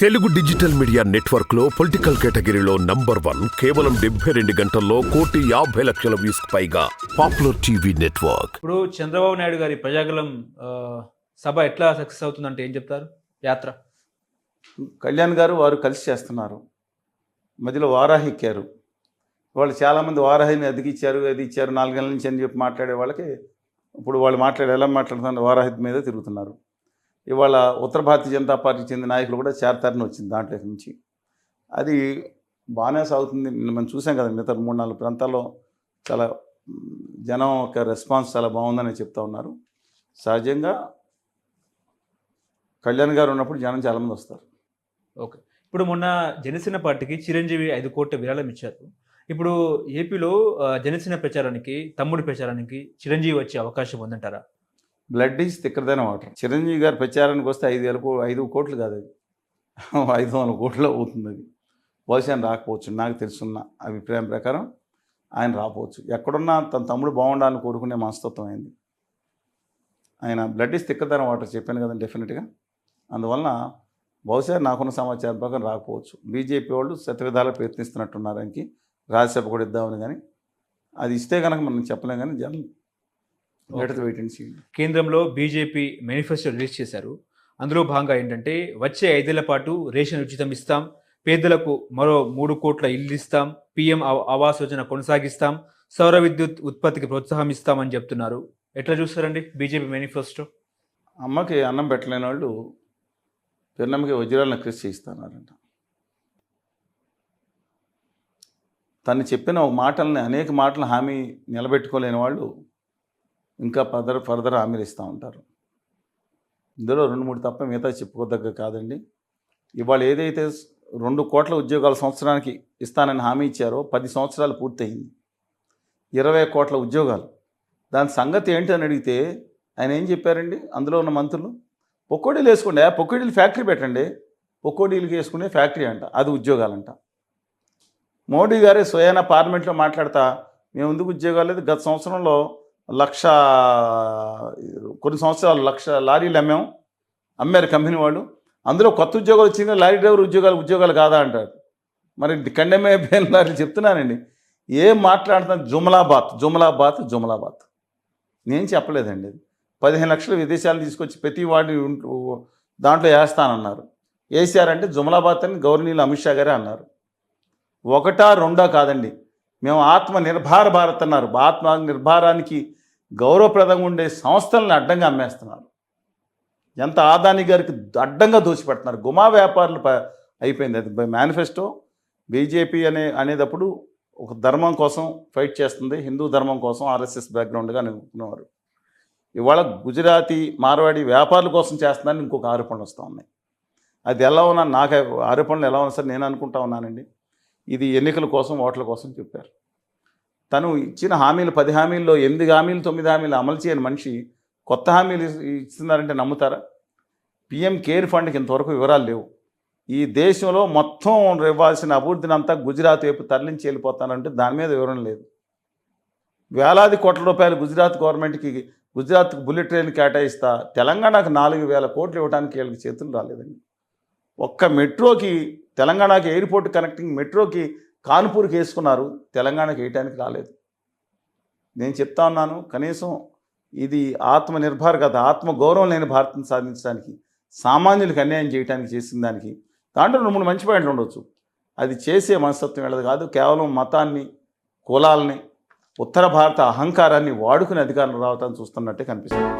Telugu digital media network లో political కేటగిరీలో number 1 కేవలం 72 గంటల్లో 1,50,00,000 వ్యూస్ పైగా పాపులర్ టీవీ నెట్వర్క్. ఇప్పుడు చంద్రబాబు నాయుడు గారి ప్రజాగలం సభ ఎట్లా సక్సెస్ అవుతుందంటే ఏం చెప్తారు? యాత్ర కళ్యాణ్ గారు వారు కలిసి చేస్తున్నారు. మధ్యలో వారాహి ఎక్కారు. వాళ్ళు చాలామంది వారాహిని అది ఇచ్చారు 4 నెలల నుంచి అని చెప్పి మాట్లాడే వాళ్ళకి ఇప్పుడు వాళ్ళు ఎలా మాట్లాడుతున్నారు, వారాహి మీద తిరుగుతున్నారు. ఇవాళ ఉత్తర భారతీయ జనతా పార్టీకి చెందిన నాయకులు కూడా చేరతారని వచ్చింది దాంట్లో నుంచి. అది బాగానే సాగుతుంది. మనం చూసాం కదా, మిగతా 3-4 ప్రాంతాల్లో చాలా జనం ఒక రెస్పాన్స్ చాలా బాగుందని చెప్తా ఉన్నారు. సహజంగా కళ్యాణ్ గారు ఉన్నప్పుడు జనం చాలామంది వస్తారు. ఓకే, ఇప్పుడు మొన్న జనసేన పార్టీకి చిరంజీవి 5 కోట్ల విరాళం ఇచ్చారు. ఇప్పుడు ఏపీలో జనసేన ప్రచారానికి, తమ్ముడి ప్రచారానికి చిరంజీవి వచ్చే అవకాశం ఉందంటారా? Blood is thicker then water. Chiranjeevi గారు ప్రచారానికి వస్తే 5 కోట్లు కాదు, అది 500 కోట్లు అవుతుంది. అది బహుశా రాకపోవచ్చు. నాకు తెలుసున్న అభిప్రాయం ప్రకారం ఆయన రాకపోవచ్చు. ఎక్కడున్నా తన తమ్ముడు బాగుండాలని కోరుకునే మనస్తత్వం అయింది. ఆయన blood is thicker then water చెప్పాను కదండి, డెఫినెట్గా. అందువలన బహుశా నాకున్న సమాచారం ప్రకారం రాకపోవచ్చు. బీజేపీ వాళ్ళు శతవిధాలు ప్రయత్నిస్తున్నట్టున్నారు ఆయనకి రాజ్యసభ కూడా ఇద్దామని. కానీ అది ఇస్తే కనుక మనం చెప్పలేం. కానీ జనం కేంద్రంలో బీజేపీ మేనిఫెస్టో రిలీజ్ చేశారు. అందులో భాగంగా ఏంటంటే వచ్చే 5 ఏళ్ల పాటు రేషన్ ఉచితం ఇస్తాం, పేదలకు మరో 3 కోట్ల ఇల్లు ఇస్తాం, పీఎం ఆవాస్ యోజన కొనసాగిస్తాం, సౌర విద్యుత్ ఉత్పత్తికి ప్రోత్సాహం ఇస్తామని చెప్తున్నారు. ఎట్లా చూస్తారండి బీజేపీ మేనిఫెస్టో? అమ్మకి అన్నం పెట్టలేని వాళ్ళు పెన్నమ్మకి వజ్రాలను క్రిస్ చేయిస్తున్నారంట. తను చెప్పిన మాటల్ని, అనేక మాటలు హామీ నిలబెట్టుకోలేని వాళ్ళు ఇంకా ఫర్దర్ హామీలు ఇస్తూ ఉంటారు. ఇందులో 2-3 తప్ప మిగతా చెప్పుకోదగ్గ కాదండి. ఇవాళ ఏదైతే 2 కోట్ల ఉద్యోగాలు సంవత్సరానికి ఇస్తానని హామీ ఇచ్చారో 10 సంవత్సరాలు పూర్తయింది. 20 కోట్ల ఉద్యోగాలు. దాని సంగతి ఏంటి అని అడిగితే ఆయన ఏం చెప్పారండి? అందులో ఉన్న మంత్రులు పొక్కోడీలు వేసుకోండి, పొక్కోడీలు ఫ్యాక్టరీ పెట్టండి, పొక్కోడీలకి వేసుకునే ఫ్యాక్టరీ అంట, అది ఉద్యోగాలంట. మోడీ గారే స్వయానా పార్లమెంట్లో మాట్లాడతా మేము ఎందుకు ఉద్యోగాలు లేదు, గత సంవత్సరంలో కొన్ని సంవత్సరాలు 1,00,000 లారీలు అమ్మారు కంపెనీ వాళ్ళు. అందులో కొత్త ఉద్యోగాలు వచ్చింది, లారీ డ్రైవర్ ఉద్యోగాలు కాదా అంటారు. మరి కండమే బేన్ లారీలు చెప్తున్నానండి. ఏం మాట్లాడుతున్నా జుమలాబాద్. నేను చెప్పలేదండి. 15 లక్షల విదేశాలు తీసుకొచ్చి ప్రతి వాడిని దాంట్లో వేస్తానన్నారు. వేసారంటే జుమలాబాద్ అని గవర్నీలు అమిత్ షా గారే అన్నారు. 1, 2 కాదండి, మేము ఆత్మనిర్భర్ భారత్ అన్నారు. ఆత్మనిర్భరానికి గౌరవప్రదంగా ఉండే సంస్థలను అడ్డంగా అమ్మేస్తున్నారు. ఎంత ఆదాని గారికి అడ్డంగా దోచిపెడుతున్నారు. గుమా వ్యాపారులు అయిపోయింది. అది మేనిఫెస్టో. బీజేపీ అనేటప్పుడు ఒక ధర్మం కోసం ఫైట్ చేస్తుంది, హిందూ ధర్మం కోసం, ఆర్ఎస్ఎస్ బ్యాక్గ్రౌండ్గా అనుకునేవారు. ఇవాళ గుజరాతీ మార్వాడి వ్యాపారుల కోసం చేస్తుందని ఇంకొక ఆరోపణలు వస్తూ ఉన్నాయి. అది ఎలా ఉన్నా, నాకు ఆరోపణలు ఎలా ఉన్నా సరే నేను అనుకుంటా ఉన్నానండి, ఇది ఎన్నికల కోసం, ఓట్ల కోసం చెప్పారు. తను ఇచ్చిన హామీలు 10 హామీల్లో 8 హామీలు 9 హామీలు అమలు చేయని మనిషి కొత్త హామీలు ఇస్తున్నారంటే నమ్ముతారా? పిఎం కేర్ ఫండ్కి ఇంతవరకు వివరాలు లేవు. ఈ దేశంలో మొత్తం ఇవ్వాల్సిన అభివృద్ధిని అంతా గుజరాత్ వైపు తరలించి వెళ్ళిపోతానంటే దాని మీద వివరణ లేదు. వేలాది కోట్ల రూపాయలు గుజరాత్ గవర్నమెంట్కి, గుజరాత్కి బుల్లెట్ ట్రైన్ కేటాయిస్తా, తెలంగాణకు 4,000 కోట్లు ఇవ్వడానికి వీళ్ళకి చేతులు రాలేదండి. ఒక్క మెట్రోకి, తెలంగాణకి ఎయిర్పోర్ట్ కనెక్టింగ్ మెట్రోకి కాన్పూర్కి వేసుకున్నారు, తెలంగాణకి వేయటానికి రాలేదు. నేను చెప్తా ఉన్నాను, కనీసం ఇది ఆత్మనిర్భర్ కదా, ఆత్మగౌరవం లేని భారత్ని సాధించడానికి, సామాన్యులకు అన్యాయం చేయడానికి చేసిన దానికి దాంట్లో 2-3 మంచి పాయింట్లు ఉండొచ్చు. అది చేసే మనస్తత్వం వెళ్ళదు కాదు. కేవలం మతాన్ని, కులాలని, ఉత్తర భారత అహంకారాన్ని వాడుకునే అధికారులు రావటాన్ని చూస్తున్నట్టే కనిపిస్తుంది.